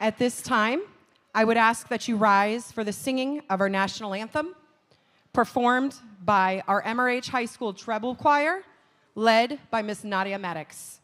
At this time, I would ask that you rise for the singing of our national anthem, performed by our MRH High School treble choir, led by Miss Nadia Maddox.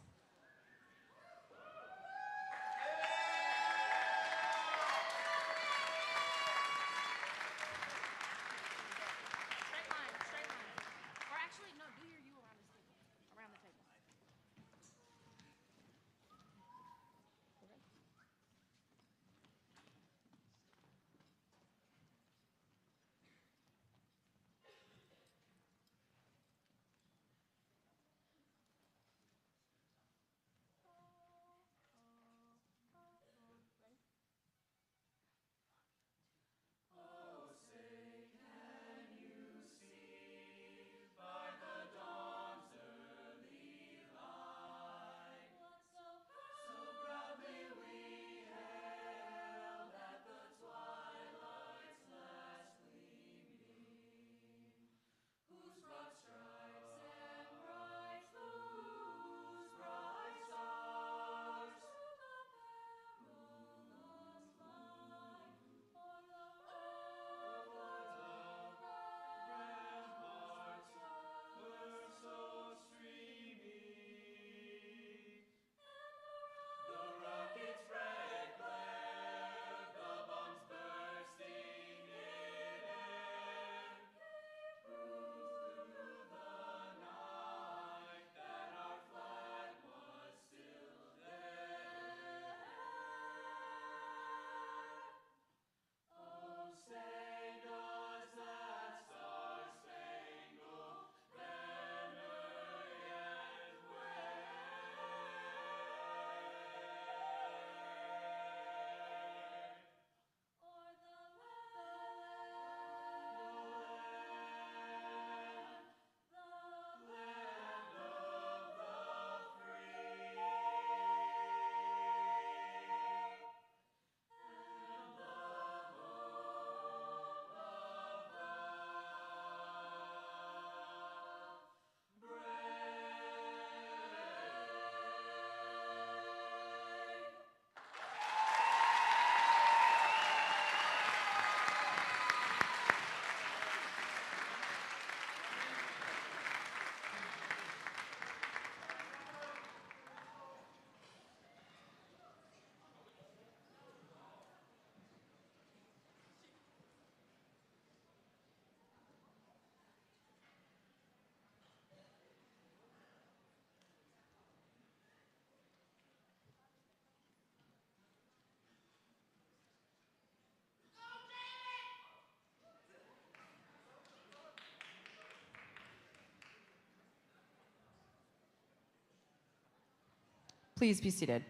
Please be seated.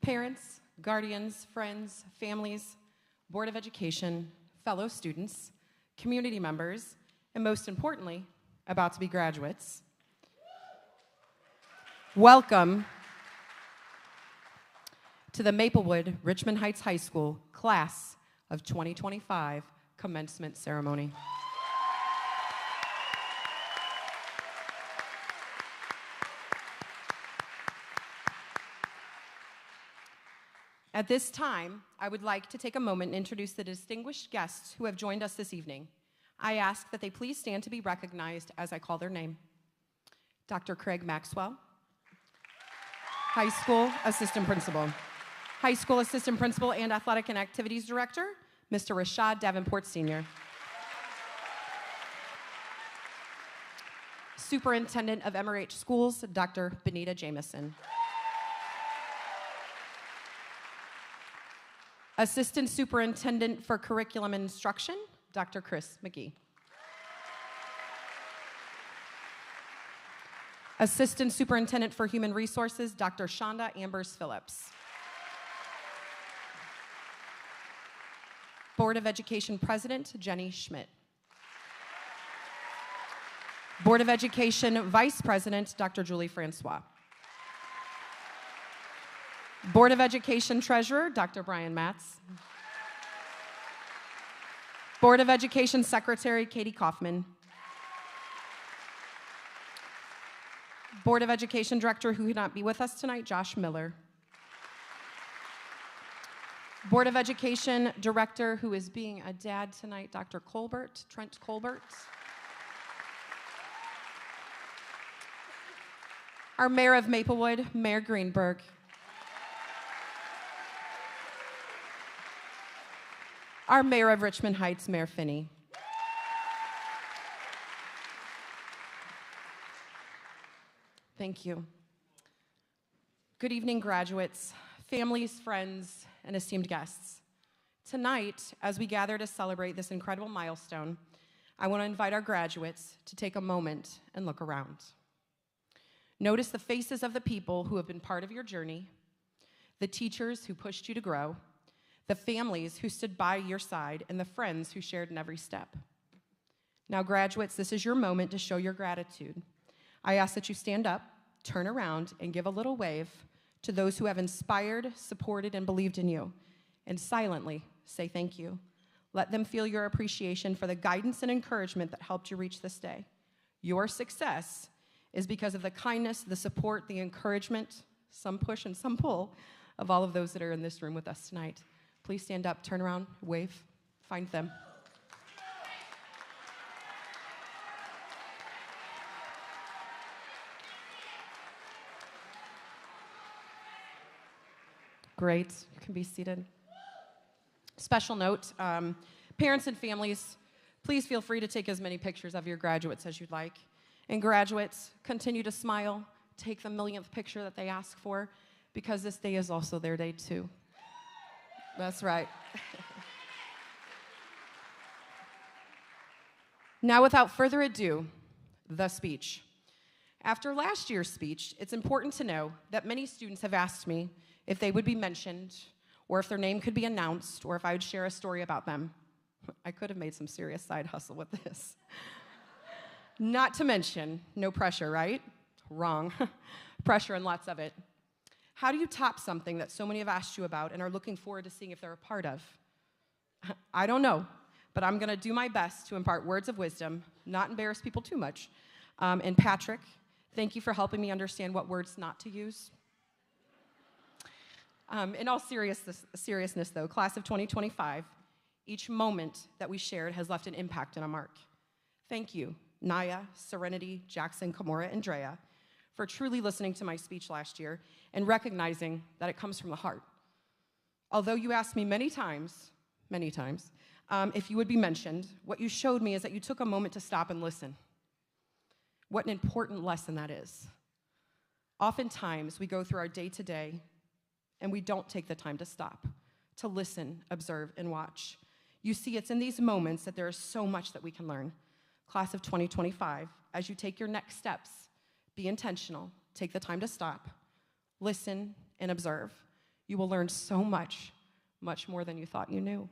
Parents, guardians, friends, families, Board of Education, fellow students, community members, and most importantly, about to be graduates, welcome to the Maplewood Richmond Heights High School Class of 2025 Commencement Ceremony. At this time, I would like to take a moment and introduce the distinguished guests who have joined us this evening. I ask that they please stand to be recognized as I call their name. Dr. Craig Maxwell, High School Assistant Principal. High School Assistant Principal and Athletic and Activities Director, Mr. Rashad Davenport Sr. Superintendent of MRH Schools, Dr. Benita Jamison. Assistant Superintendent for Curriculum and Instruction, Dr. Chris McGee. Assistant Superintendent for Human Resources, Dr. Shonda Ambers Phillips. Board of Education President, Jenny Schmidt. Board of Education Vice President, Dr. Julie Francois. Board of Education Treasurer, Dr. Brian Matz. Board of Education Secretary, Katie Kaufman. Board of Education Director, who could not be with us tonight, Josh Miller. Board of Education Director, who is being a dad tonight, Dr. Colbert, Trent Colbert. Our Mayor of Maplewood, Mayor Greenberg. Our Mayor of Richmond Heights, Mayor Finney. Thank you. Good evening, graduates, families, friends, and esteemed guests. Tonight, as we gather to celebrate this incredible milestone, I want to invite our graduates to take a moment and look around. Notice the faces of the people who have been part of your journey, the teachers who pushed you to grow, the families who stood by your side, and the friends who shared in every step. Now, graduates, this is your moment to show your gratitude. I ask that you stand up, turn around, and give a little wave to those who have inspired, supported, and believed in you, and silently say thank you. Let them feel your appreciation for the guidance and encouragement that helped you reach this day. Your success is because of the kindness, the support, the encouragement, some push and some pull, of all of those that are in this room with us tonight. Please stand up, turn around, wave, find them. Great, you can be seated. Special note, parents and families, please feel free to take as many pictures of your graduates as you'd like. And graduates, continue to smile, take the millionth picture that they ask for, because this day is also their day too. That's right. Now, without further ado, the speech. After last year's speech, it's important to know that many students have asked me if they would be mentioned, or if their name could be announced, or if I would share a story about them. I could have made some serious side hustle with this. Not to mention, no pressure, right? Wrong. Pressure and lots of it. How do you top something that so many have asked you about and are looking forward to seeing if they're a part of? I don't know, but I'm going to do my best to impart words of wisdom, not embarrass people too much. And Patrick, thank you for helping me understand what words not to use. In all seriousness, though, class of 2025, each moment that we shared has left an impact and a mark. Thank you, Naya, Serenity, Jackson, Kamora, and Drea, for truly listening to my speech last year and recognizing that it comes from the heart. Although you asked me many times, if you would be mentioned, what you showed me is that you took a moment to stop and listen. What an important lesson that is. Oftentimes, we go through our day-to-day and we don't take the time to stop, to listen, observe, and watch. You see, it's in these moments that there is so much that we can learn. Class of 2025, as you take your next steps, be intentional, take the time to stop, listen, and observe. You will learn so much, much more than you thought you knew.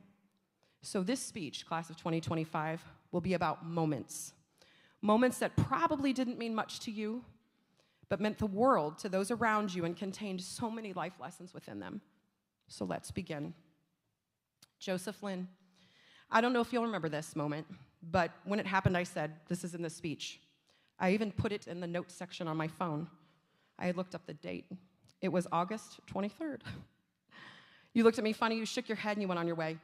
So this speech, class of 2025, will be about moments. Moments that probably didn't mean much to you, but meant the world to those around you and contained so many life lessons within them. So let's begin. Joseph Lynn. I don't know if you'll remember this moment, but when it happened, I said, this is in the speech. I even put it in the notes section on my phone. I had looked up the date. It was August 23rd. You looked at me funny, you shook your head, and you went on your way.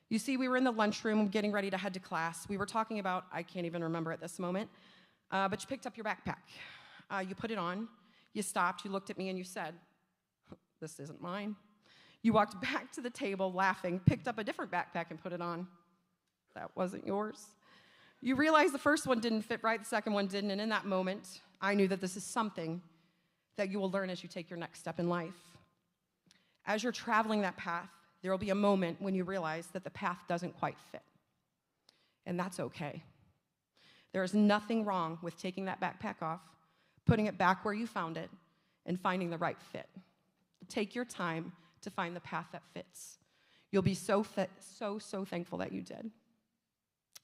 You see, we were in the lunchroom getting ready to head to class. We were talking about, I can't even remember at this moment, but you picked up your backpack. You put it on, you stopped, you looked at me, and you said, this isn't mine. You walked back to the table laughing, picked up a different backpack and put it on. That wasn't yours. You realized the first one didn't fit right, the second one didn't, and in that moment, I knew that this is something that you will learn as you take your next step in life. As you're traveling that path, there will be a moment when you realize that the path doesn't quite fit, and that's okay. There is nothing wrong with taking that backpack off, putting it back where you found it, and finding the right fit. Take your time to find the path that fits. You'll be so thankful that you did.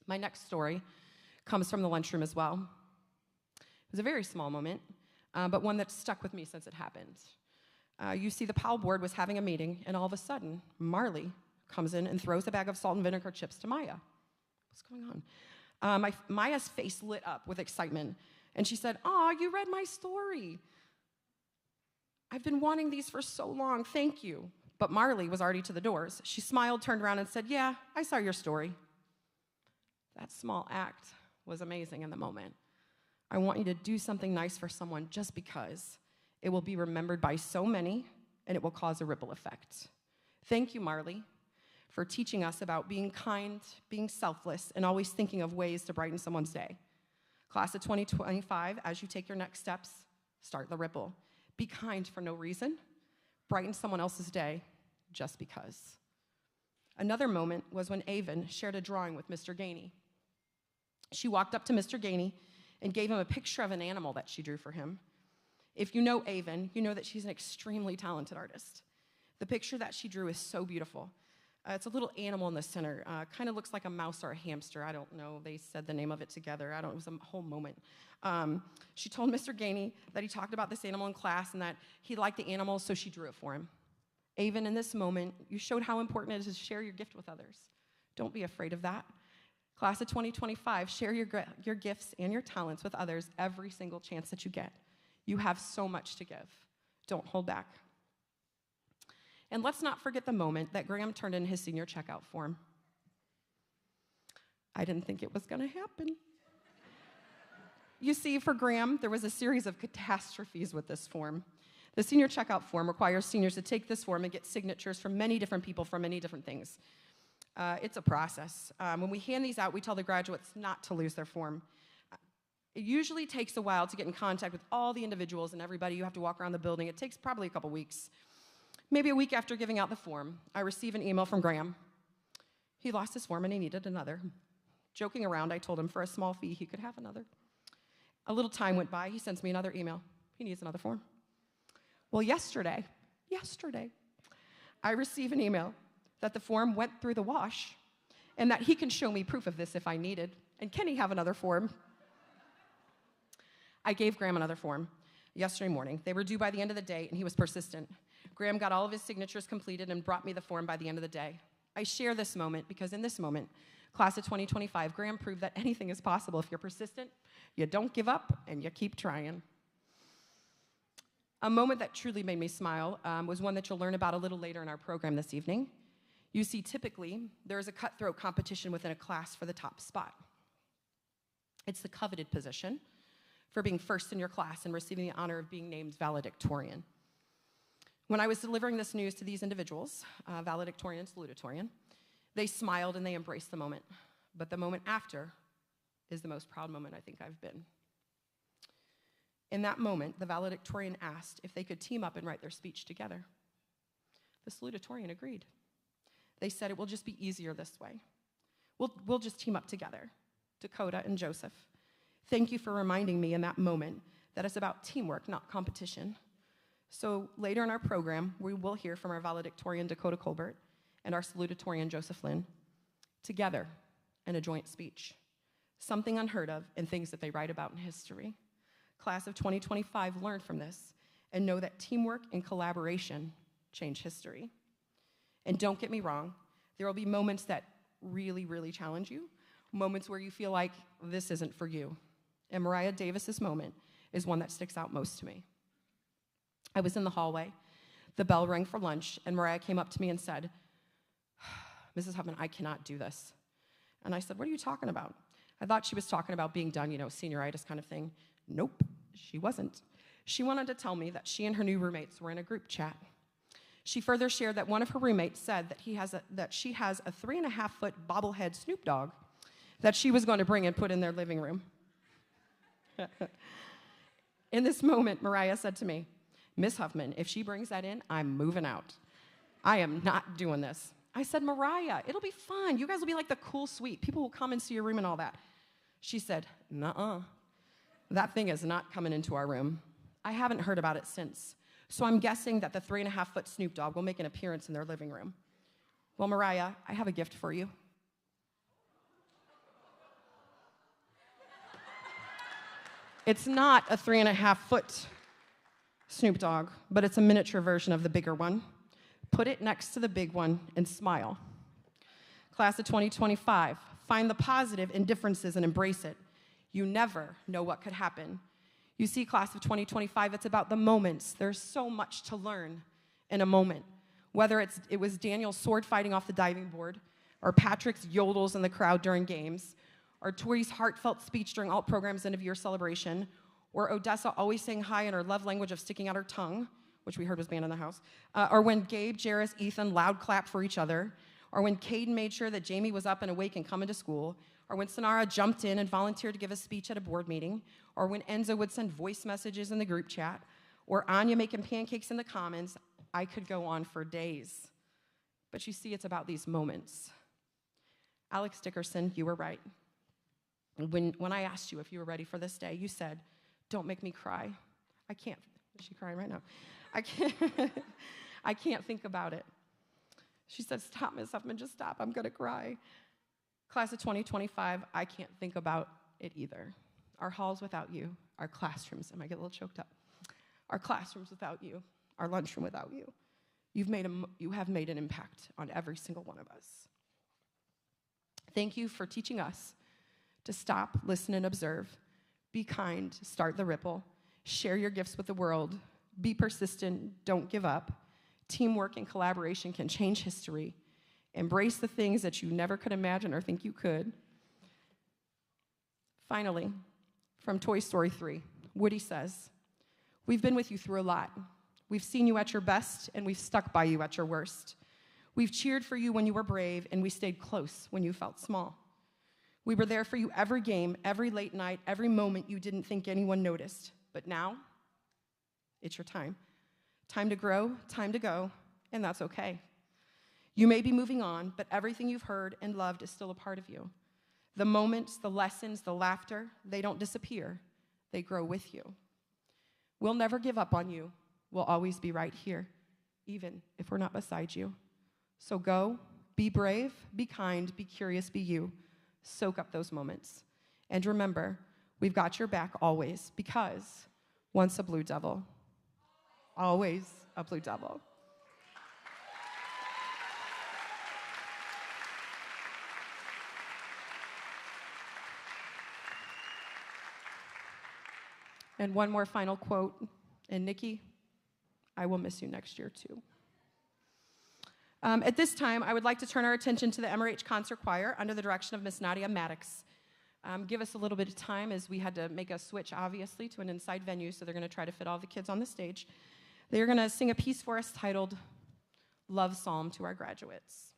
My next story comes from the lunchroom as well. It was a very small moment, but one that stuck with me since it happened. You see the PAL board was having a meeting, and all of a sudden, Marley comes in and throws a bag of salt and vinegar chips to Maya. What's going on? Maya's face lit up with excitement, and she said, "Aw, you read my story. I've been wanting these for so long, thank you." But Marley was already to the doors. She smiled, turned around, and said, "Yeah, I saw your story." That small act was amazing in the moment. I want you to do something nice for someone just because. It will be remembered by so many, and it will cause a ripple effect. Thank you, Marley, for teaching us about being kind, being selfless, and always thinking of ways to brighten someone's day. Class of 2025, as you take your next steps, start the ripple. Be kind for no reason. Brighten someone else's day just because. Another moment was when Avon shared a drawing with Mr. Gainey. She walked up to Mr. Gainey and gave him a picture of an animal that she drew for him. If you know Avon, you know that she's an extremely talented artist. The picture that she drew is so beautiful. It's a little animal in the center. Kind of looks like a mouse or a hamster. I don't know. They said the name of it together. It was a whole moment. She told Mr. Gainey that he talked about this animal in class and that he liked the animal, so she drew it for him. Avon, in this moment, you showed how important it is to share your gift with others. Don't be afraid of that. Class of 2025, share your gifts and your talents with others every single chance that you get. You have so much to give. Don't hold back. And let's not forget the moment that Graham turned in his senior checkout form. I didn't think it was going to happen. You see, for Graham, there was a series of catastrophes with this form. The senior checkout form requires seniors to take this form and get signatures from many different people for many different things. It's a process. When we hand these out, we tell the graduates not to lose their form. It usually takes a while to get in contact with all the individuals and everybody. You have to walk around the building. It takes probably a couple weeks. Maybe a week after giving out the form, I receive an email from Graham. He lost his form and he needed another. Joking around, I told him for a small fee he could have another. A little time went by. He sends me another email. He needs another form. Well, yesterday, I receive an email that the form went through the wash and that he can show me proof of this if I needed. And can he have another form? I gave Graham another form yesterday morning. They were due by the end of the day, and he was persistent. Graham got all of his signatures completed and brought me the form by the end of the day. I share this moment because in this moment, class of 2025, Graham proved that anything is possible if you're persistent, you don't give up, and you keep trying. A moment that truly made me smile was one that you'll learn about a little later in our program this evening. You see, typically, there is a cutthroat competition within a class for the top spot. It's the coveted position for being first in your class and receiving the honor of being named valedictorian. When I was delivering this news to these individuals, valedictorian and salutatorian, they smiled and they embraced the moment. But the moment after is the most proud moment I think I've been. In that moment, the valedictorian asked if they could team up and write their speech together. The salutatorian agreed. They said it will just be easier this way. We'll just team up together, Dakota and Joseph. Thank you for reminding me in that moment that it's about teamwork, not competition. So later in our program, we will hear from our valedictorian, Dakota Colbert, and our salutatorian, Joseph Lynn, together in a joint speech. Something unheard of and things that they write about in history. Class of 2025 learned from this and know that teamwork and collaboration change history. And don't get me wrong, there will be moments that really, really challenge you, moments where you feel like this isn't for you. And Mariah Davis's moment is one that sticks out most to me. I was in the hallway. The bell rang for lunch, and Mariah came up to me and said, "Mrs. Huffman, I cannot do this." And I said, "What are you talking about?" I thought she was talking about being done, senioritis kind of thing. Nope, she wasn't. She wanted to tell me that she and her new roommates were in a group chat. She further shared that one of her roommates said that she has a 3.5-foot bobblehead Snoop Dogg that she was going to bring and put in their living room. In this moment, Mariah said to me, "Miss Huffman, if she brings that in, I'm moving out. I am not doing this." I said, "Mariah, it'll be fun. You guys will be like the cool suite. People will come and see your room and all that." She said, "Nuh-uh. That thing is not coming into our room." I haven't heard about it since. So I'm guessing that the 3.5-foot Snoop Dogg will make an appearance in their living room. Well, Mariah, I have a gift for you. It's not a 3.5-foot Snoop Dogg, but it's a miniature version of the bigger one. Put it next to the big one and smile. Class of 2025, find the positive in differences and embrace it. You never know what could happen. You see, class of 2025, it's about the moments. There's so much to learn in a moment. Whether it was Daniel's sword fighting off the diving board, or Patrick's yodels in the crowd during games, or Tori's heartfelt speech during alt program's end of year celebration, or Odessa always saying hi in her love language of sticking out her tongue, which we heard was banned in the house, or when Gabe, Jairus, Ethan loud clapped for each other, or when Caden made sure that Jamie was up and awake and coming to school, or when Sonara jumped in and volunteered to give a speech at a board meeting, or when Enzo would send voice messages in the group chat, or Anya making pancakes in the Commons. I could go on for days. But you see, it's about these moments. Alex Dickerson, you were right. When I asked you if you were ready for this day, you said, "Don't make me cry." I can't. Is she crying right now? I can't think about it. She said, "Stop, Miss Huffman, just stop. I'm going to cry." Class of 2025, I can't think about it either. Our halls without you, our classrooms, I might get a little choked up. Our classrooms without you, our lunchroom without you. You have made an impact on every single one of us. Thank you for teaching us to stop, listen, and observe. Be kind, start the ripple. Share your gifts with the world. Be persistent, don't give up. Teamwork and collaboration can change history. Embrace the things that you never could imagine or think you could. Finally, from Toy Story 3, Woody says, "We've been with you through a lot. We've seen you at your best, and we've stuck by you at your worst. We've cheered for you when you were brave, and we stayed close when you felt small. We were there for you every game, every late night, every moment you didn't think anyone noticed. But now, it's your time. Time to grow, time to go, and that's okay. You may be moving on, but everything you've heard and loved is still a part of you. The moments, the lessons, the laughter, they don't disappear. They grow with you. We'll never give up on you. We'll always be right here, even if we're not beside you. So go, be brave, be kind, be curious, be you. Soak up those moments. And remember, we've got your back always, because once a Blue Devil, always a Blue Devil." And one more final quote. And Nikki, I will miss you next year too. At this time, I would like to turn our attention to the MRH Concert Choir under the direction of Miss Nadia Maddox. Give us a little bit of time, as we had to make a switch, obviously, to an inside venue, so they're going to try to fit all the kids on the stage. They're going to sing a piece for us titled "Love Psalm to Our Graduates."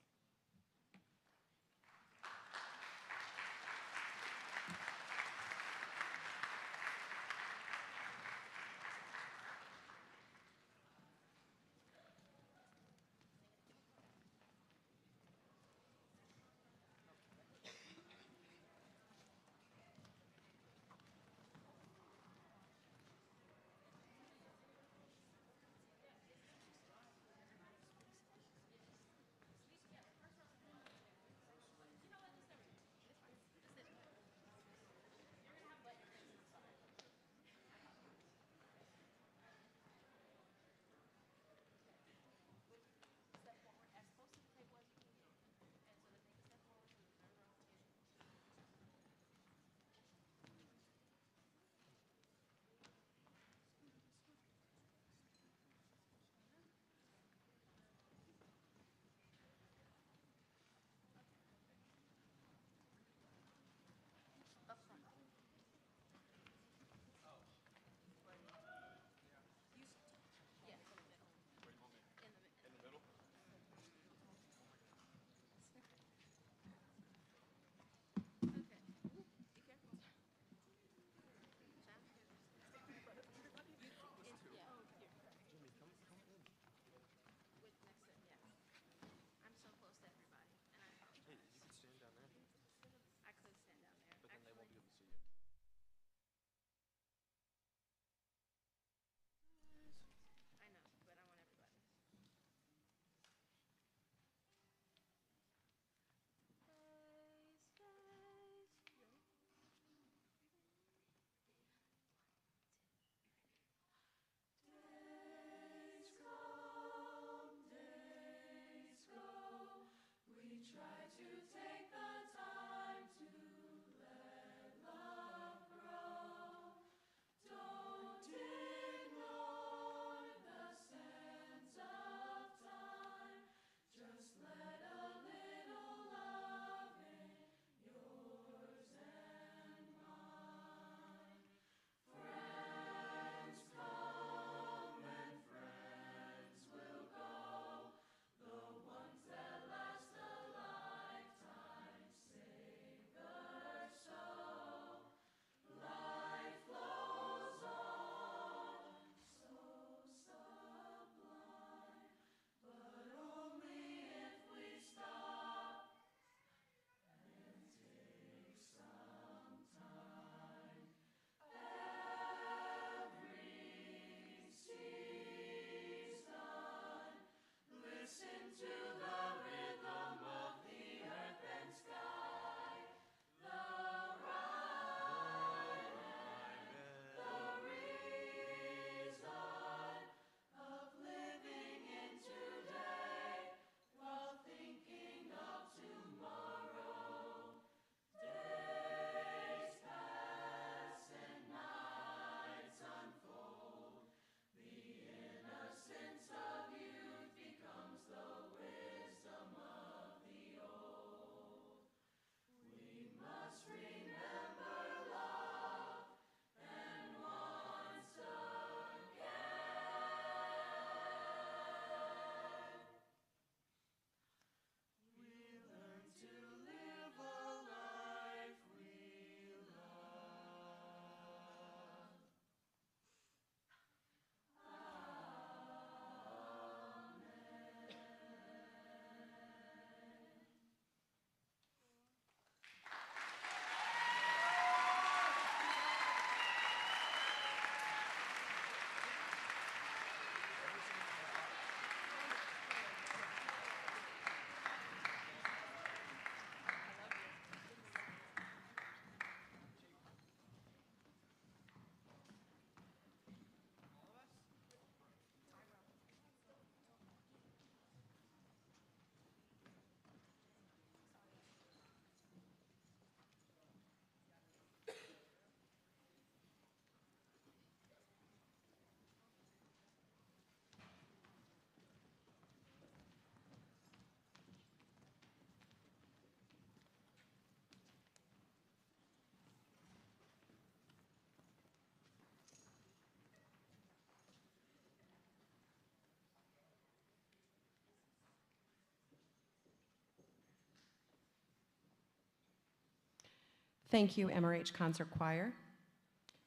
Thank you, MRH Concert Choir.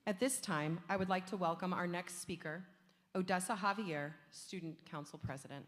At this time, I would like to welcome our next speaker, Odessa Javier, Student Council President.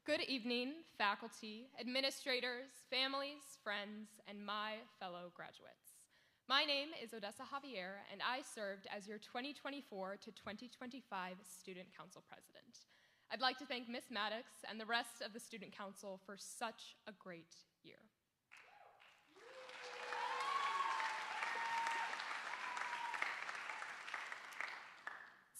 Good evening, faculty, administrators, families, friends, and my fellow graduates. My name is Odessa Javier, and I served as your 2024 to 2025 Student Council President. I'd like to thank Ms. Maddox and the rest of the Student Council for such a great year.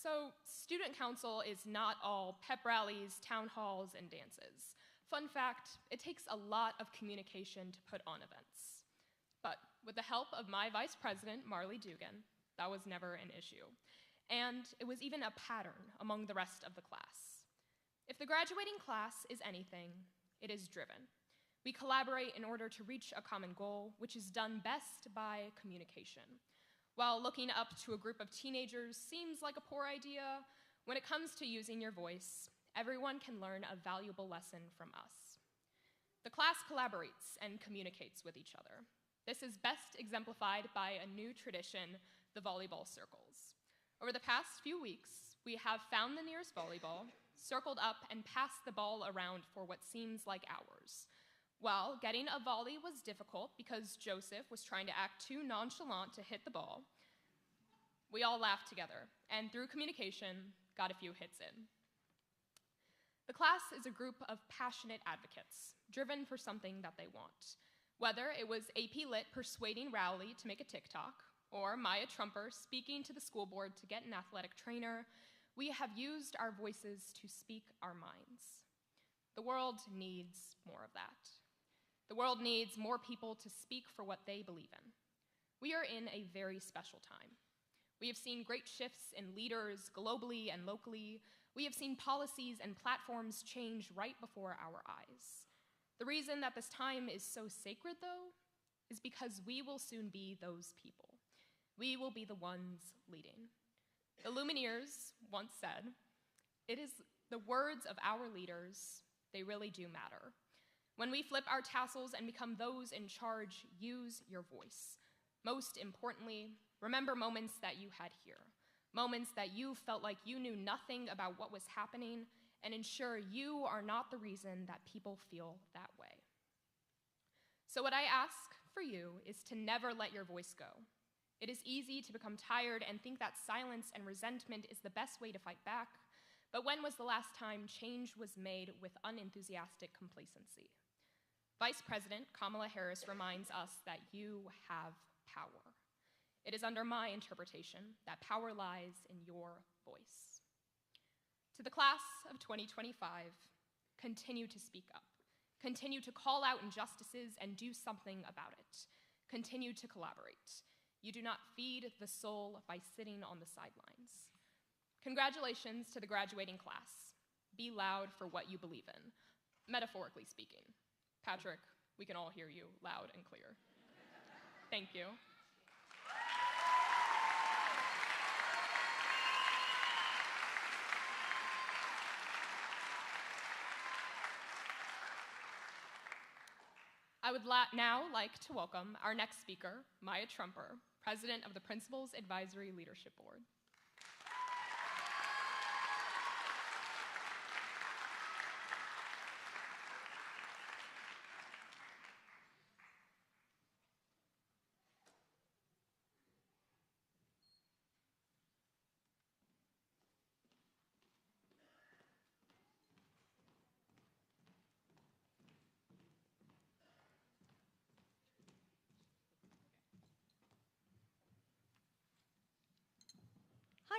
So, Student Council is not all pep rallies, town halls, and dances. Fun fact, it takes a lot of communication to put on events. But with the help of my Vice President, Marley Dugan, that was never an issue. And it was even a pattern among the rest of the class. If the graduating class is anything, it is driven. We collaborate in order to reach a common goal, which is done best by communication. While looking up to a group of teenagers seems like a poor idea, when it comes to using your voice, everyone can learn a valuable lesson from us. The class collaborates and communicates with each other. This is best exemplified by a new tradition, the volleyball circles. Over the past few weeks, we have found the nearest volleyball, circled up, and passed the ball around for what seems like hours. Well, getting a volley was difficult because Joseph was trying to act too nonchalant to hit the ball. We all laughed together, and through communication, got a few hits in. The class is a group of passionate advocates, driven for something that they want. Whether it was AP Lit persuading Rowley to make a TikTok, or Maya Trumper speaking to the school board to get an athletic trainer, we have used our voices to speak our minds. The world needs more of that. The world needs more people to speak for what they believe in. We are in a very special time. We have seen great shifts in leaders globally and locally. We have seen policies and platforms change right before our eyes. The reason that this time is so sacred, though, is because we will soon be those people. We will be the ones leading. The Lumineers once said, "It is the words of our leaders, they really do matter." When we flip our tassels and become those in charge, use your voice. Most importantly, remember moments that you had here, moments that you felt like you knew nothing about what was happening, and ensure you are not the reason that people feel that way. So what I ask for you is to never let your voice go. It is easy to become tired and think that silence and resentment is the best way to fight back, but when was the last time change was made with unenthusiastic complacency? Vice President Kamala Harris reminds us that you have power. It is under my interpretation that power lies in your voice. To the class of 2025, continue to speak up. Continue to call out injustices and do something about it. Continue to collaborate. You do not feed the soul by sitting on the sidelines. Congratulations to the graduating class. Be loud for what you believe in, metaphorically speaking. Patrick, we can all hear you loud and clear. Thank you. I would now like to welcome our next speaker, Maya Trumper, President of the Principals Advisory Leadership Board.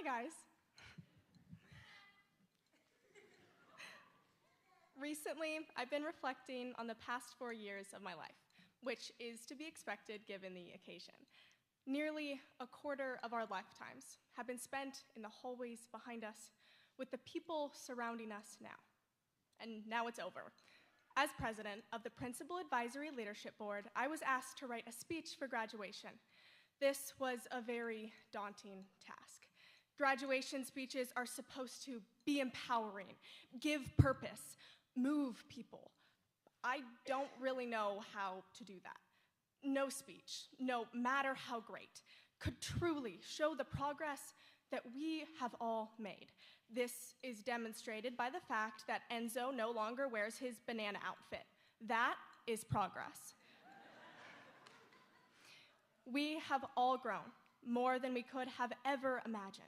Hi, guys. Recently, I've been reflecting on the past 4 years of my life. which is to be expected given the occasion. Nearly a quarter of our lifetimes have been spent in the hallways behind us with the people surrounding us now. And now it's over. As president of the Principal Advisory Leadership Board, I was asked to write a speech for graduation. This was a very daunting task. Graduation speeches are supposed to be empowering, give purpose, move people. I don't really know how to do that. No speech, no matter how great, could truly show the progress that we have all made. This is demonstrated by the fact that Enzo no longer wears his banana outfit. That is progress. We have all grown more than we could have ever imagined,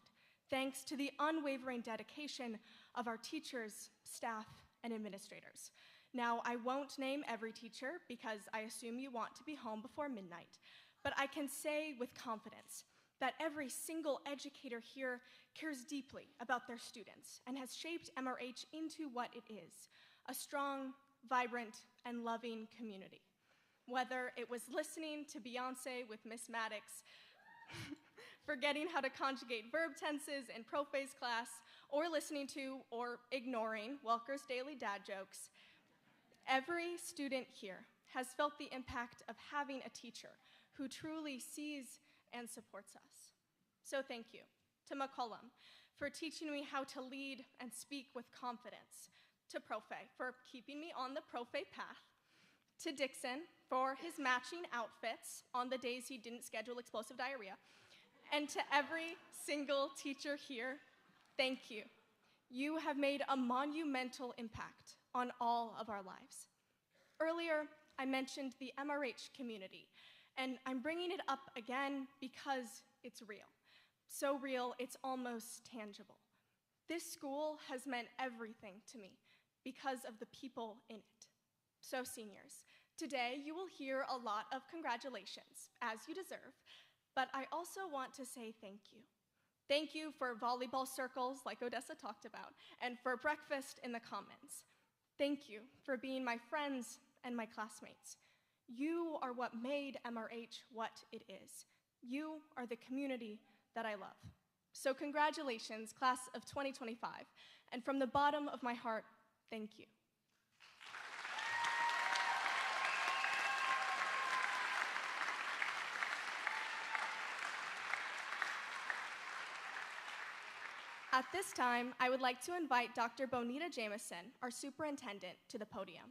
thanks to the unwavering dedication of our teachers, staff, and administrators. Now, I won't name every teacher because I assume you want to be home before midnight, but I can say with confidence that every single educator here cares deeply about their students and has shaped MRH into what it is, a strong, vibrant, and loving community. Whether it was listening to Beyonce with Miss Maddox, forgetting how to conjugate verb tenses in prophase class, or listening to or ignoring Welker's daily dad jokes, every student here has felt the impact of having a teacher who truly sees and supports us. So thank you to McCollum for teaching me how to lead and speak with confidence, to Profe for keeping me on the Profe path, to Dixon for his matching outfits on the days he didn't schedule explosive diarrhea, and to every single teacher here, thank you. You have made a monumental impact on all of our lives. Earlier, I mentioned the MRH community, and I'm bringing it up again because it's real. So real, it's almost tangible. This school has meant everything to me because of the people in it. So seniors, today you will hear a lot of congratulations, as you deserve, but I also want to say thank you. Thank you for volleyball circles like Odessa talked about, and for breakfast in the Commons. Thank you for being my friends and my classmates. You are what made MRH what it is. You are the community that I love. So congratulations, class of 2025, and from the bottom of my heart, thank you. At this time, I would like to invite Dr. Bonita Jamison, our superintendent, to the podium.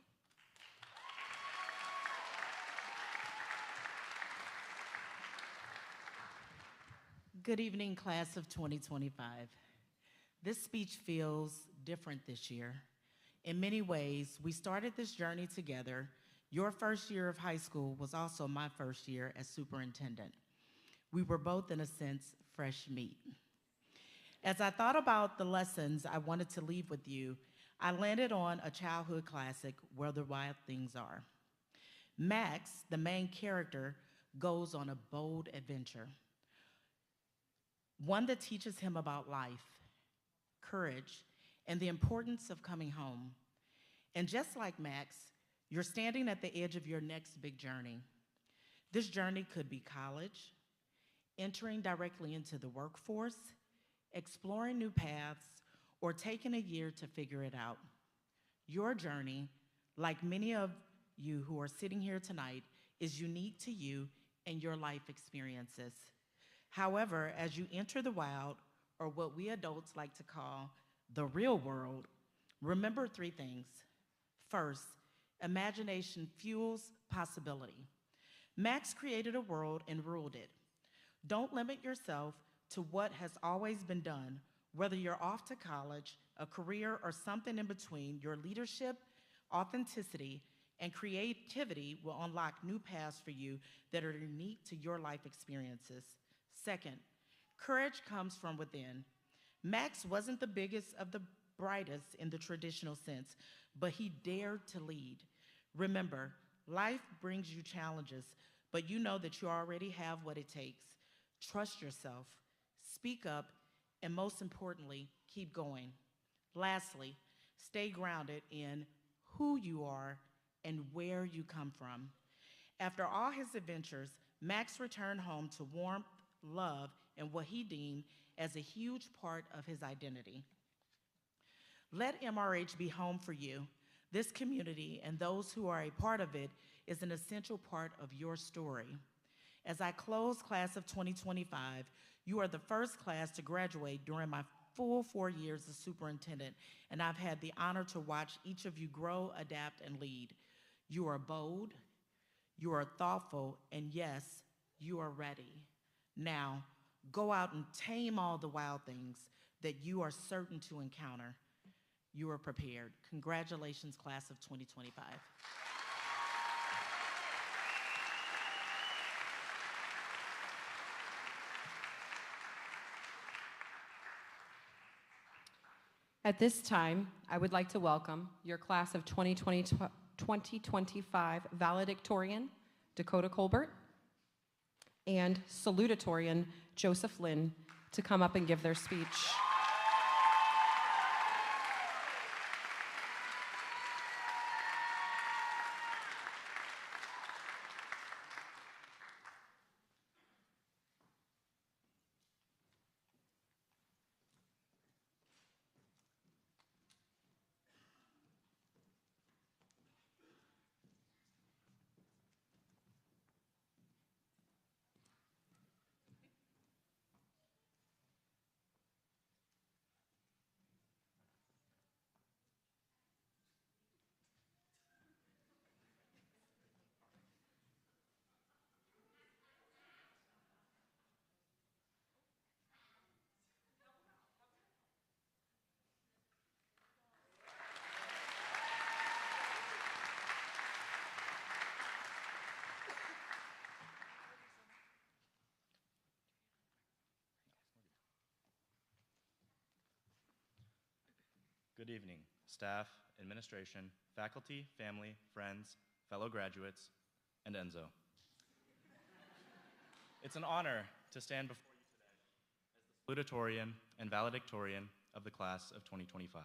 Good evening, class of 2025. This speech feels different this year. In many ways, we started this journey together. Your first year of high school was also my first year as superintendent. We were both, in a sense, fresh meat. As I thought about the lessons I wanted to leave with you, I landed on a childhood classic, Where the Wild Things Are. Max, the main character, goes on a bold adventure, one that teaches him about life, courage, and the importance of coming home. And just like Max, you're standing at the edge of your next big journey. This journey could be college, entering directly into the workforce, exploring new paths, or taking a year to figure it out. Your journey, like many of you who are sitting here tonight, is unique to you and your life experiences. However, as you enter the wild, or what we adults like to call the real world, remember three things. First, imagination fuels possibility. Max created a world and ruled it. Don't limit yourself to what has always been done, whether you're off to college, a career, or something in between. Your leadership, authenticity, and creativity will unlock new paths for you that are unique to your life experiences. Second, courage comes from within. Max wasn't the biggest of the brightest in the traditional sense, but he dared to lead. Remember, life brings you challenges, but you know that you already have what it takes. Trust yourself, speak up, and most importantly, keep going. Lastly, stay grounded in who you are and where you come from. After all his adventures, Max returned home to warmth, love, and what he deemed as a huge part of his identity. Let MRH be home for you. This community and those who are a part of it is an essential part of your story. As I close class of 2025, you are the first class to graduate during my full 4 years as superintendent, and I've had the honor to watch each of you grow, adapt, and lead. You are bold, you are thoughtful, and yes, you are ready. Now, go out and tame all the wild things that you are certain to encounter. You are prepared. Congratulations, class of 2025. At this time, I would like to welcome your class of 2025 valedictorian, Dakota Colbert, and salutatorian, Joseph Lynn, to come up and give their speech. Good evening, staff, administration, faculty, family, friends, fellow graduates, and Enzo. It's an honor to stand before you today as the salutatorian and valedictorian of the class of 2025.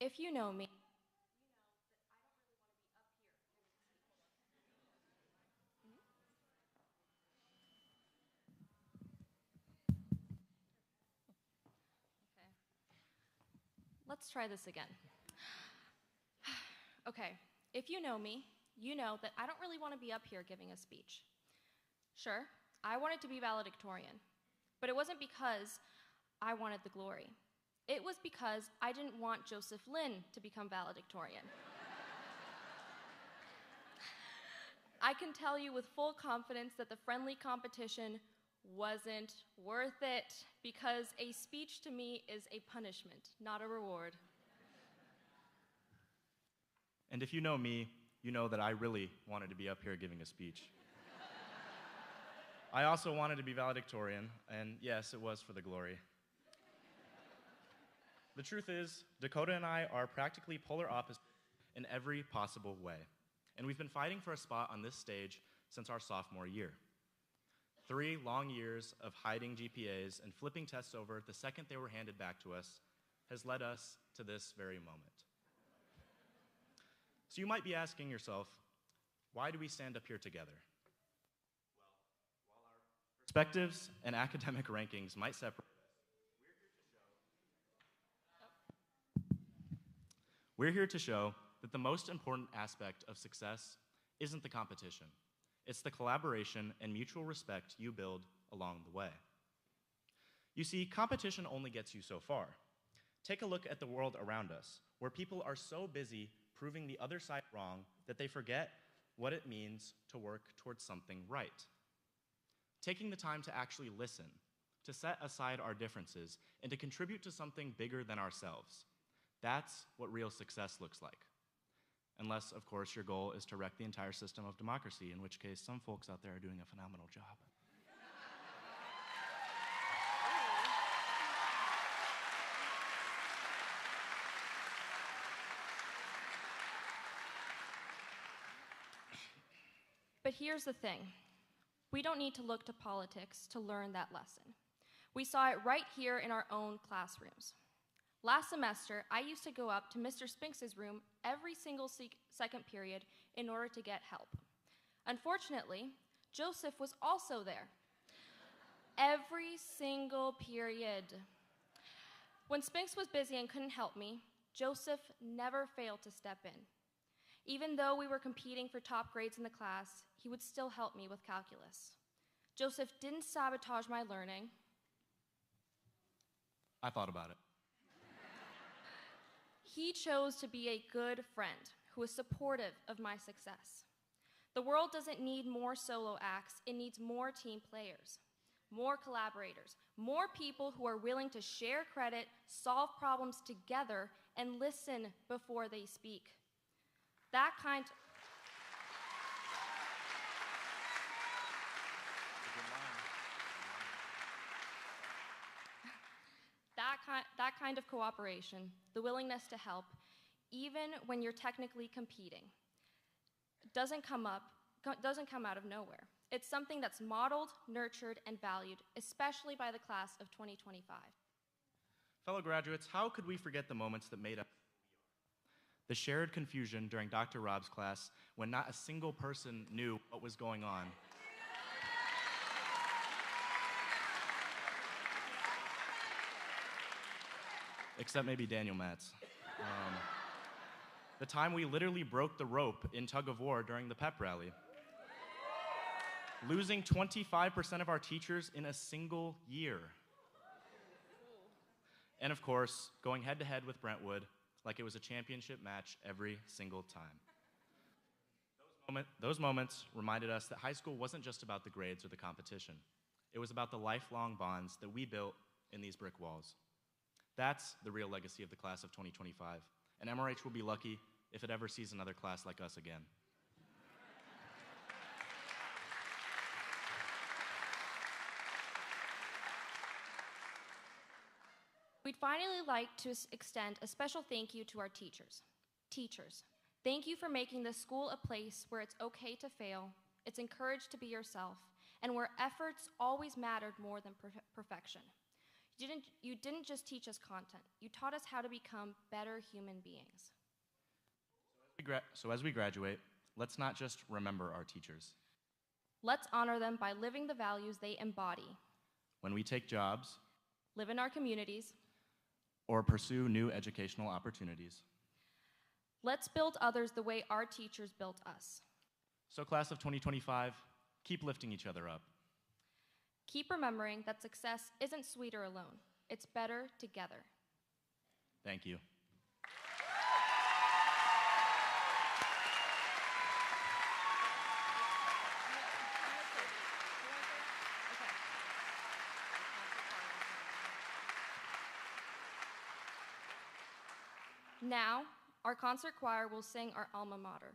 If you know me, let's try this again. Okay, if you know me, you know that I don't really want to be up here giving a speech. Sure, I wanted to be valedictorian, but it wasn't because I wanted the glory. It was because I didn't want Joseph Lynn to become valedictorian. I can tell you with full confidence that the friendly competition wasn't worth it, because a speech to me is a punishment, not a reward. And if you know me, you know that I really wanted to be up here giving a speech. I also wanted to be valedictorian, and yes, it was for the glory. The truth is, Dakota and I are practically polar opposites in every possible way, and we've been fighting for a spot on this stage since our sophomore year. 3 long years of hiding GPAs and flipping tests over the second they were handed back to us has led us to this very moment. So you might be asking yourself, why do we stand up here together? Well, while our perspectives and academic rankings might separate us, we're here to show that the most important aspect of success isn't the competition. It's the collaboration and mutual respect you build along the way. You see, competition only gets you so far. Take a look at the world around us, where people are so busy proving the other side wrong that they forget what it means to work towards something right. Taking the time to actually listen, to set aside our differences, and to contribute to something bigger than ourselves. That's what real success looks like. Unless, of course, your goal is to wreck the entire system of democracy, in which case some folks out there are doing a phenomenal job. But here's the thing. We don't need to look to politics to learn that lesson. We saw it right here in our own classrooms. Last semester, I used to go up to Mr. Spinks's room every single second period in order to get help. Unfortunately, Joseph was also there. Every single period. When Spinks was busy and couldn't help me, Joseph never failed to step in. Even though we were competing for top grades in the class, he would still help me with calculus. Joseph didn't sabotage my learning. I thought about it. He chose to be a good friend who was supportive of my success. The world doesn't need more solo acts, it needs more team players, more collaborators, more people who are willing to share credit, solve problems together, and listen before they speak. That kind of cooperation, the willingness to help, even when you're technically competing, doesn't come out of nowhere. It's something that's modeled, nurtured, and valued, especially by the class of 2025. Fellow graduates, how could we forget the moments that made up the shared confusion during Dr. Rob's class when not a single person knew what was going on? Except maybe Daniel Matz. The time we literally broke the rope in tug of war during the pep rally. Losing 25% of our teachers in a single year. And of course, going head to head with Brentwood like it was a championship match every single time. Those moments reminded us that high school wasn't just about the grades or the competition. It was about the lifelong bonds that we built in these brick walls. That's the real legacy of the class of 2025, and MRH will be lucky if it ever sees another class like us again. We'd finally like to extend a special thank you to our teachers. Teachers, thank you for making this school a place where it's okay to fail, it's encouraged to be yourself, and where efforts always mattered more than perfection. You didn't just teach us content, you taught us how to become better human beings. So as we graduate, let's not just remember our teachers. Let's honor them by living the values they embody. When we take jobs, live in our communities, or pursue new educational opportunities. Let's build others the way our teachers built us. So class of 2025, keep lifting each other up. Keep remembering that success isn't sweeter alone. It's better together. Thank you. Now, our concert choir will sing our alma mater.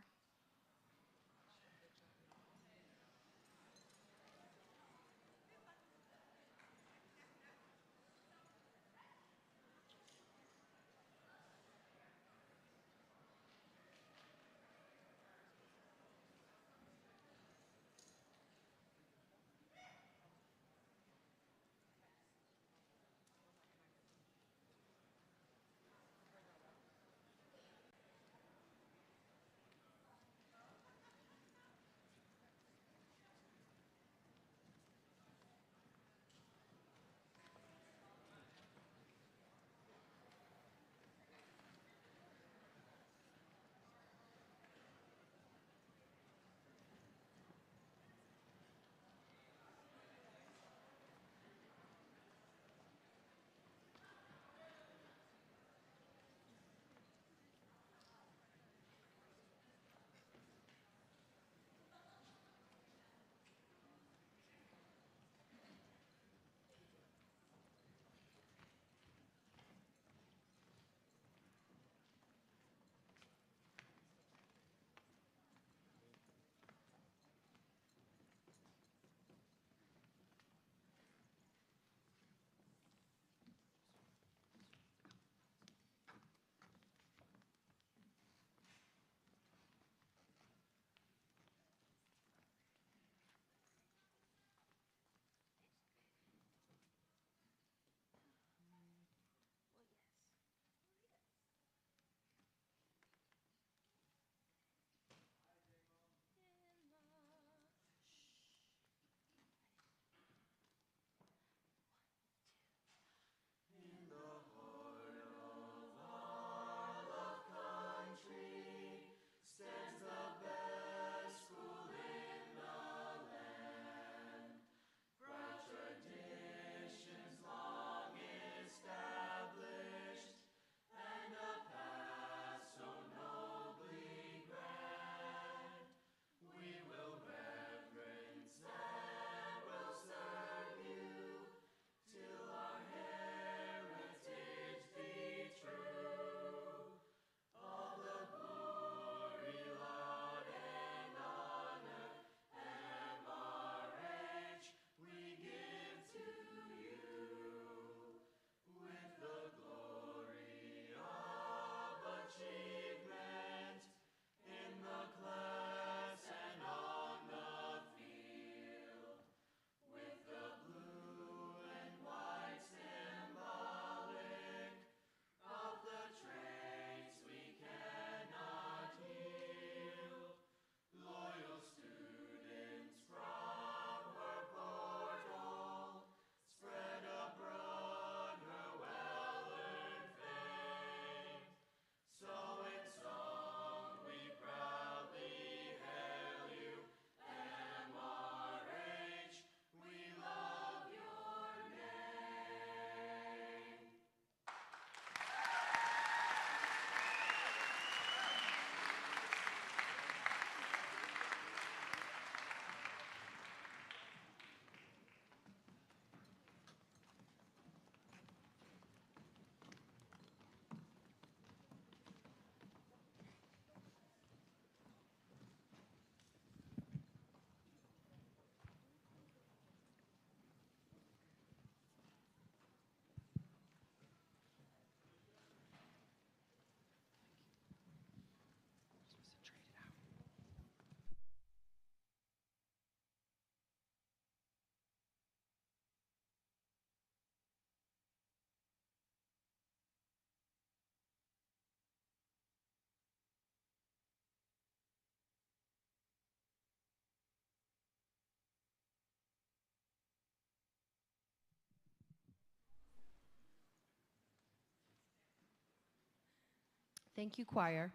Thank you, choir,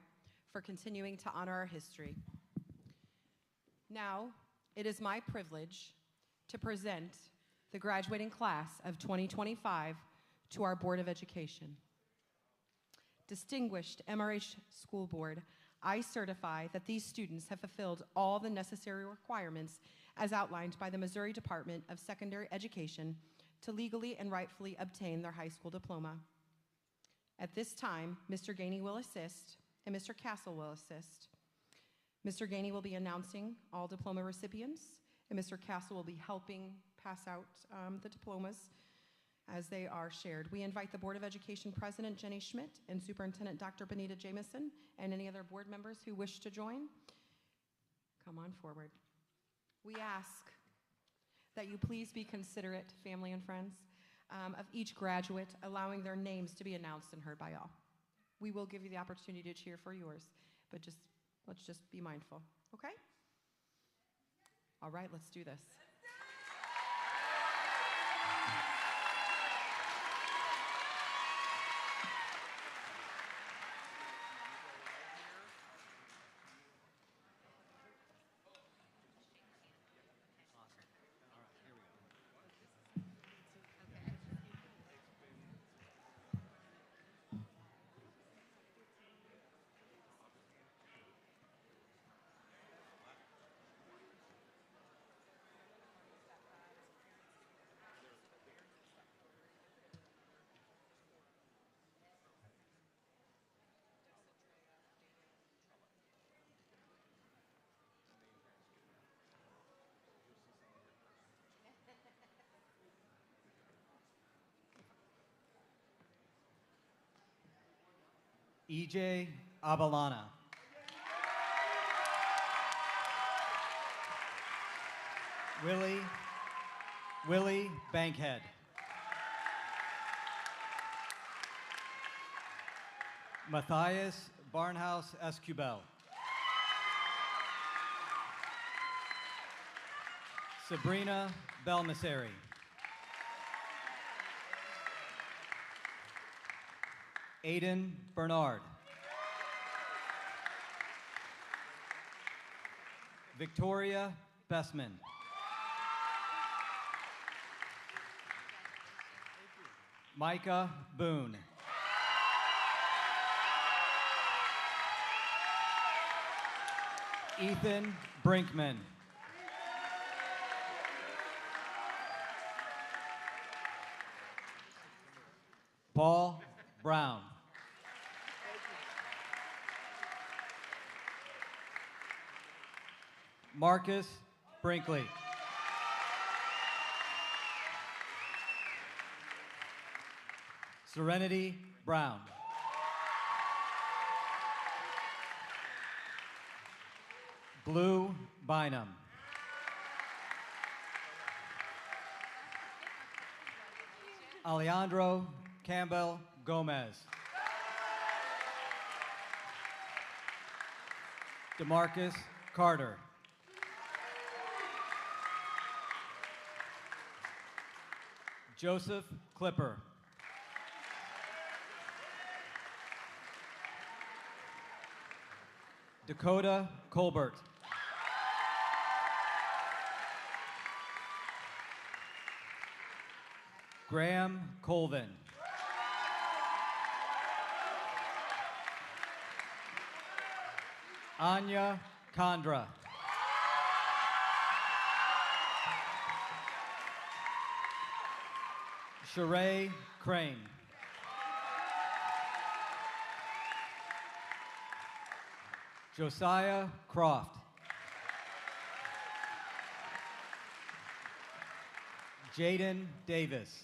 for continuing to honor our history. Now, it is my privilege to present the graduating class of 2025 to our Board of Education. Distinguished MRH School Board, I certify that these students have fulfilled all the necessary requirements as outlined by the Missouri Department of Secondary Education to legally and rightfully obtain their high school diploma. At this time, Mr. Gainey will assist and Mr. Castle will assist. Mr. Gainey will be announcing all diploma recipients, and Mr. Castle will be helping pass out the diplomas as they are shared. We invite the Board of Education President Jenny Schmidt and Superintendent Dr. Benita Jamison and any other board members who wish to join. Come on forward. We ask that you please be considerate, family and friends, of each graduate, allowing their names to be announced and heard by all. We will give you the opportunity to cheer for yours, but let's just be mindful, okay? All right, let's do this. EJ Abalana. Willie Bankhead. Matthias Barnhouse Escubel. Sabrina Belmisseri. Aiden Bernard. Victoria Bessman. Micah Boone. Ethan Brinkman. Paul Brown. Marcus Brinkley. Serenity Brown. Blue Bynum. Alejandro Campbell Gomez. DeMarcus Carter. Joseph Clipper. Dakota Colbert. Graham Colvin. Anya Kandra. Sheree Crane. Josiah Croft. Jaden Davis.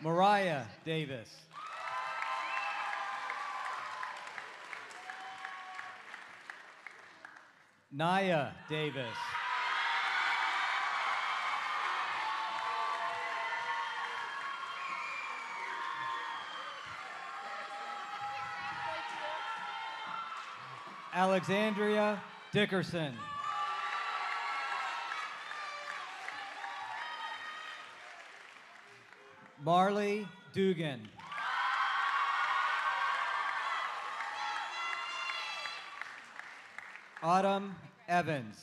Mariah Davis. Naya Davis. Alexandria Dickerson. Marley Dugan. Autumn Evans.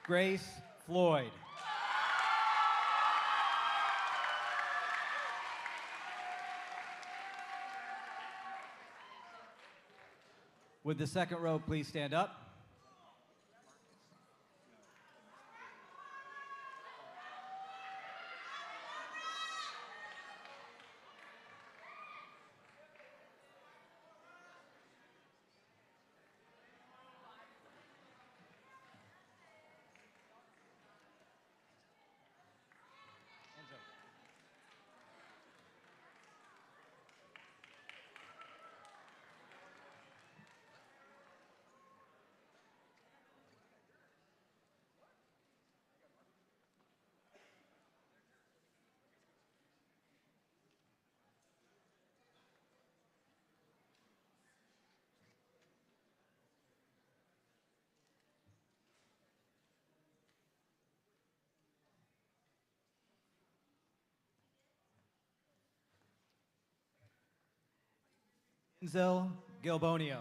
Grace Floyd. Would the second row please stand up? Denzel Gilbonio.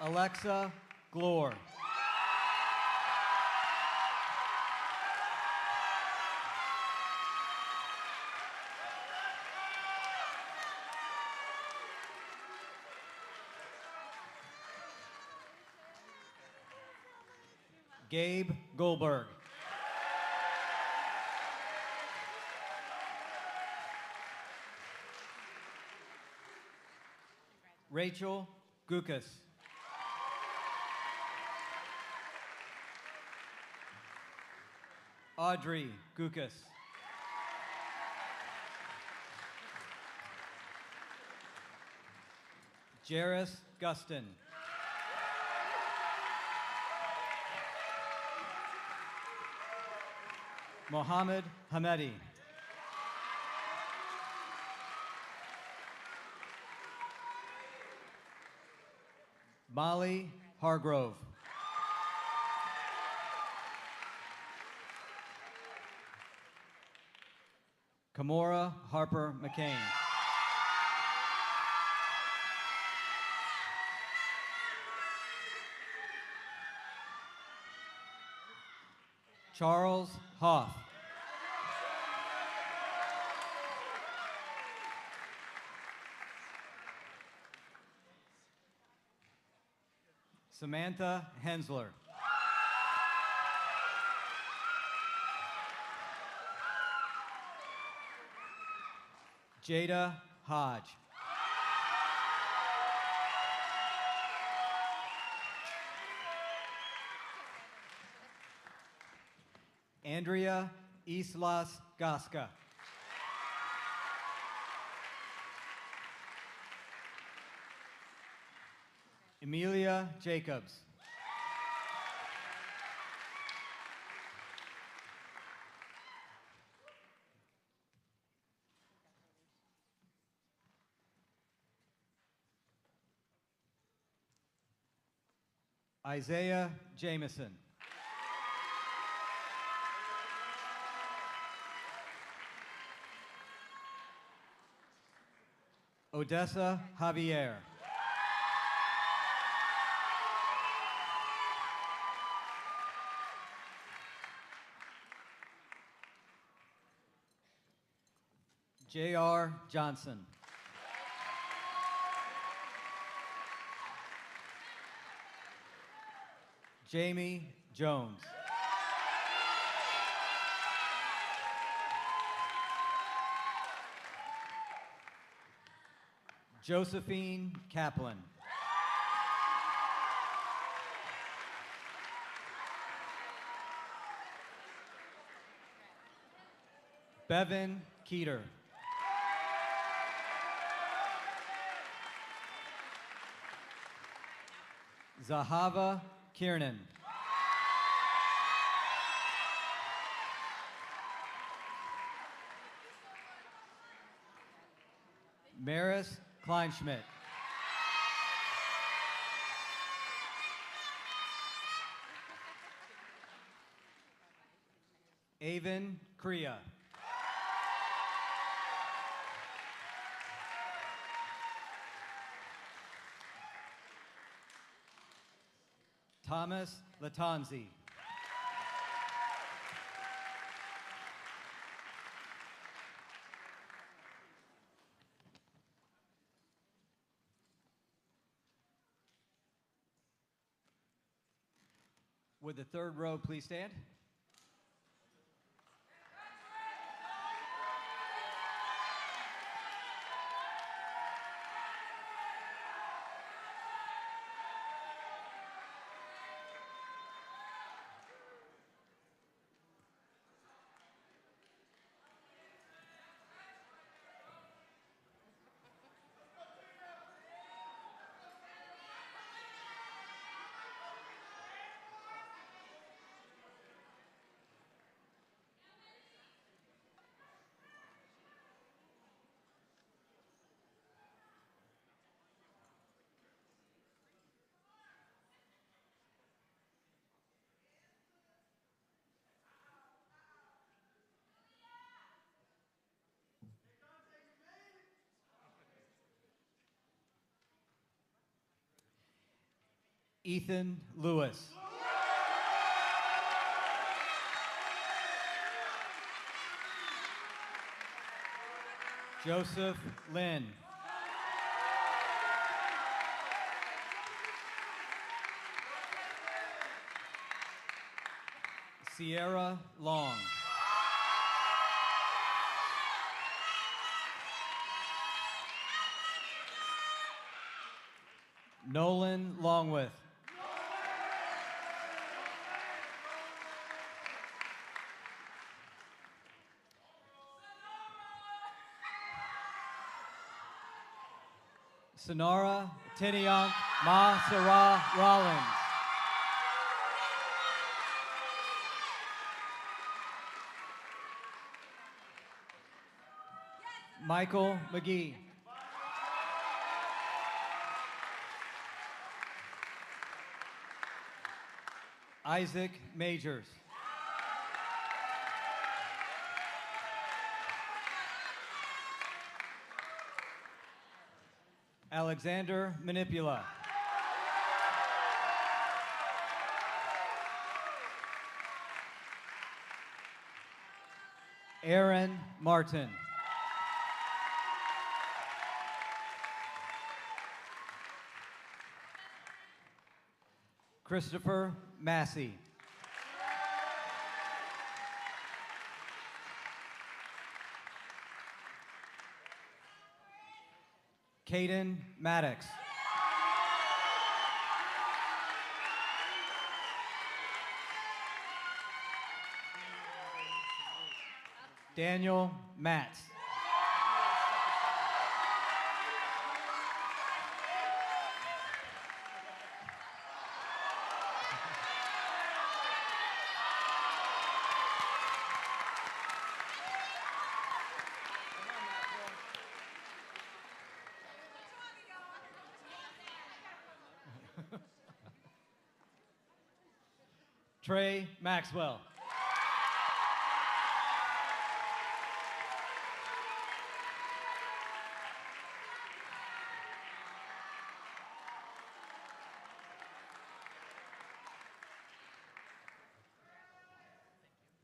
Alexa Glore. Gabe Goldberg. Rachel Gukas. Audrey Gukas. Jairus Gustin. Mohammed Hamedi. Molly Hargrove. Kamora Harper McCain. Charles Hoff. Samantha Hensler. Jada Hodge. Andrea Islas Gasca. Emilia Jacobs. Isaiah Jameson. Odessa Javier. J.R. Johnson. Jamie Jones. Josephine Kaplan. Bevan Keeter. Zahava Kiernan. Maris Kleinschmidt. Avon Kriya. Thomas Latanzi. Would the third row please stand? Ethan Lewis. Joseph Lynn. Sierra Long. Nolan Longwith. Sonara Tiniank Ma Sarah Rollins. Michael McGee. Isaac Majors. Alexander Manipula. Aaron Martin. Christopher Massey. Caden Maddox. Daniel Matz. Trey Maxwell.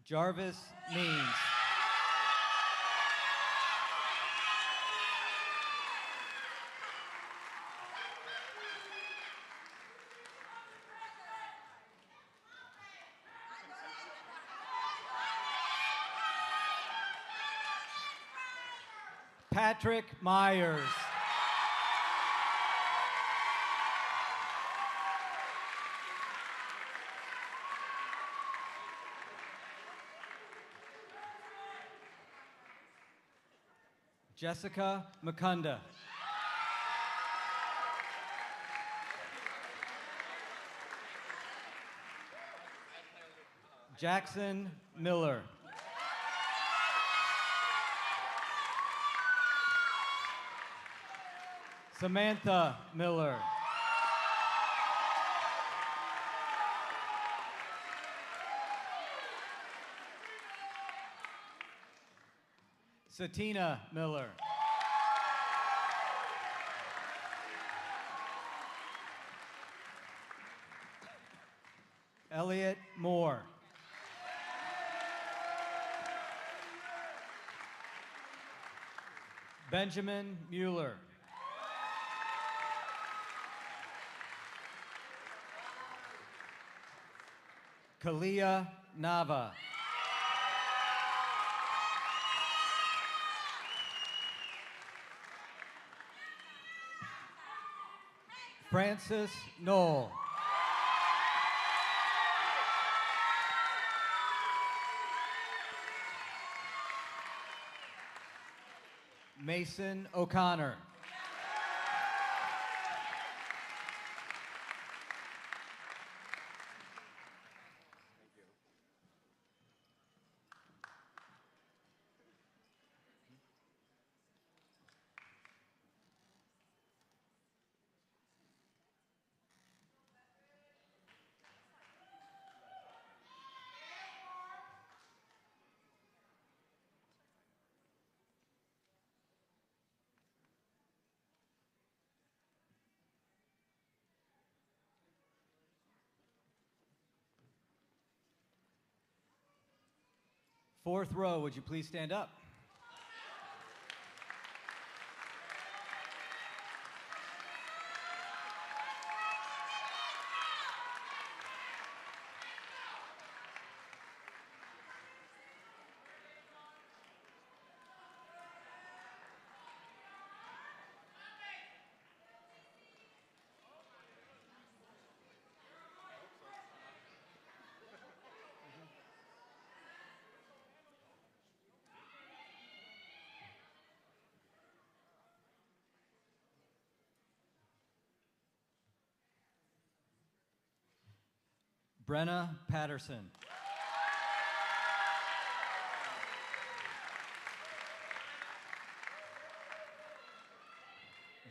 Jarvis Means. Patrick Myers. Jessica Mukunda. Jackson Miller. Samantha Miller. Satina Miller. Elliot Moore. Benjamin Mueller. Kalia Nava. Francis Knoll. Mason O'Connor. Fourth row, would you please stand up? Brenna Patterson.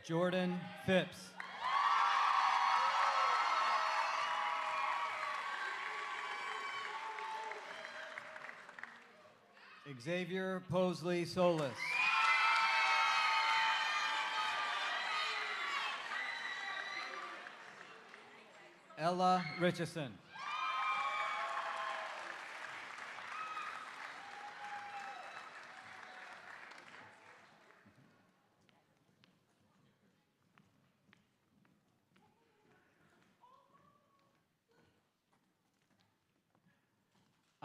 Jordan Phipps. Xavier Posley Solis. Ella Richardson.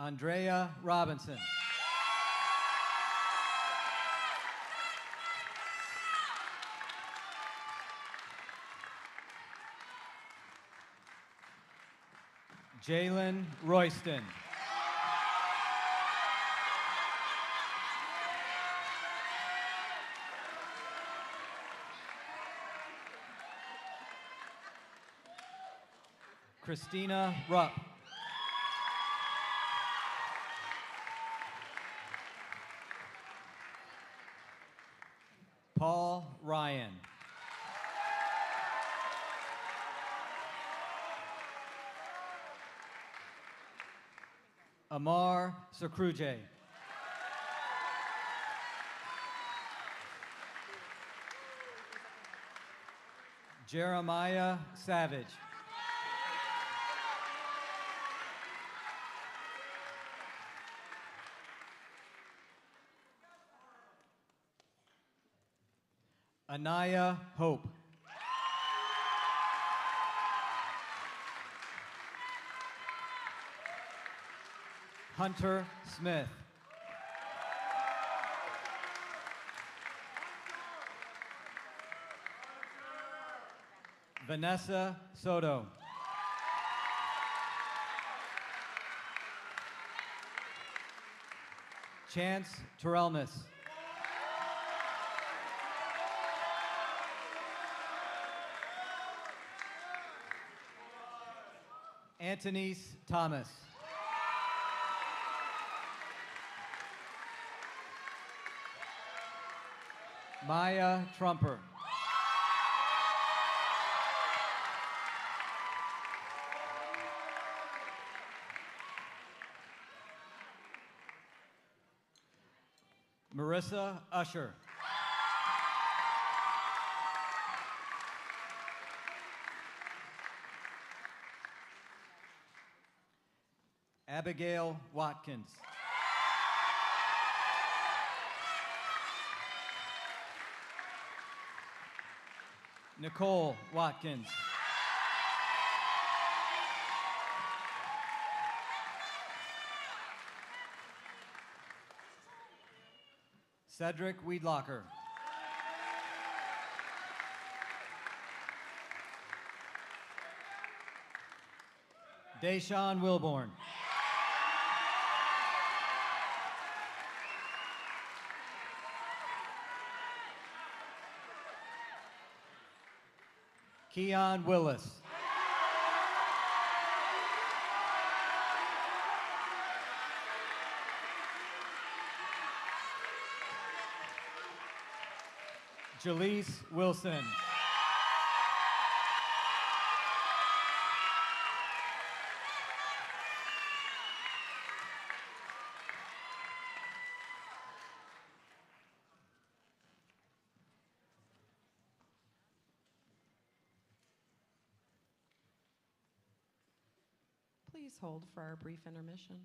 Andrea Robinson. Jalen Royston. Christina Rupp. Paul Ryan. Amar Sakruje. Jeremiah Savage. Anaya Hope. Hunter Smith. Vanessa Soto. Chance Terrellness. Antonise Thomas. Maya Trumper. Marissa Usher. Abigail Watkins. Nicole Watkins. Cedric Weedlocker. Deshaun Wilborn. Keon Willis. Jaleese Wilson. Please hold for our brief intermission.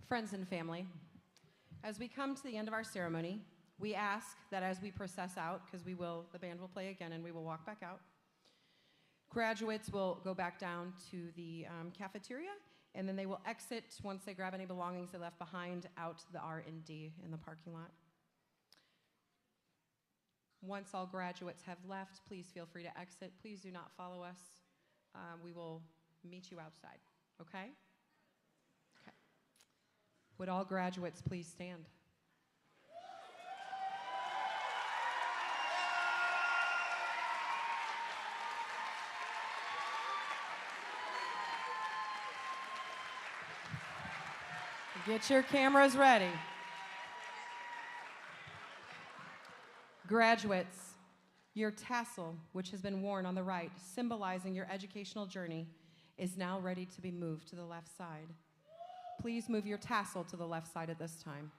Friends and family, as we come to the end of our ceremony, we ask that as we process out, because the band will play again and we will walk back out, graduates will go back down to the cafeteria, and then they will exit once they grab any belongings they left behind out the R&D in the parking lot. Once all graduates have left, please feel free to exit. Please do not follow us. We will meet you outside, okay? Okay. Would all graduates please stand? Get your cameras ready. Graduates, your tassel, which has been worn on the right, symbolizing your educational journey, is now ready to be moved to the left side. Please move your tassel to the left side at this time.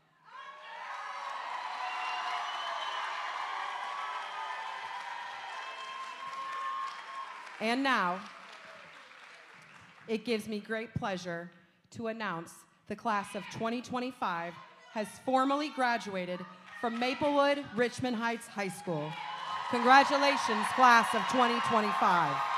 And now, it gives me great pleasure to announce the class of 2025 has formally graduated from Maplewood Richmond Heights High School. Congratulations, class of 2025.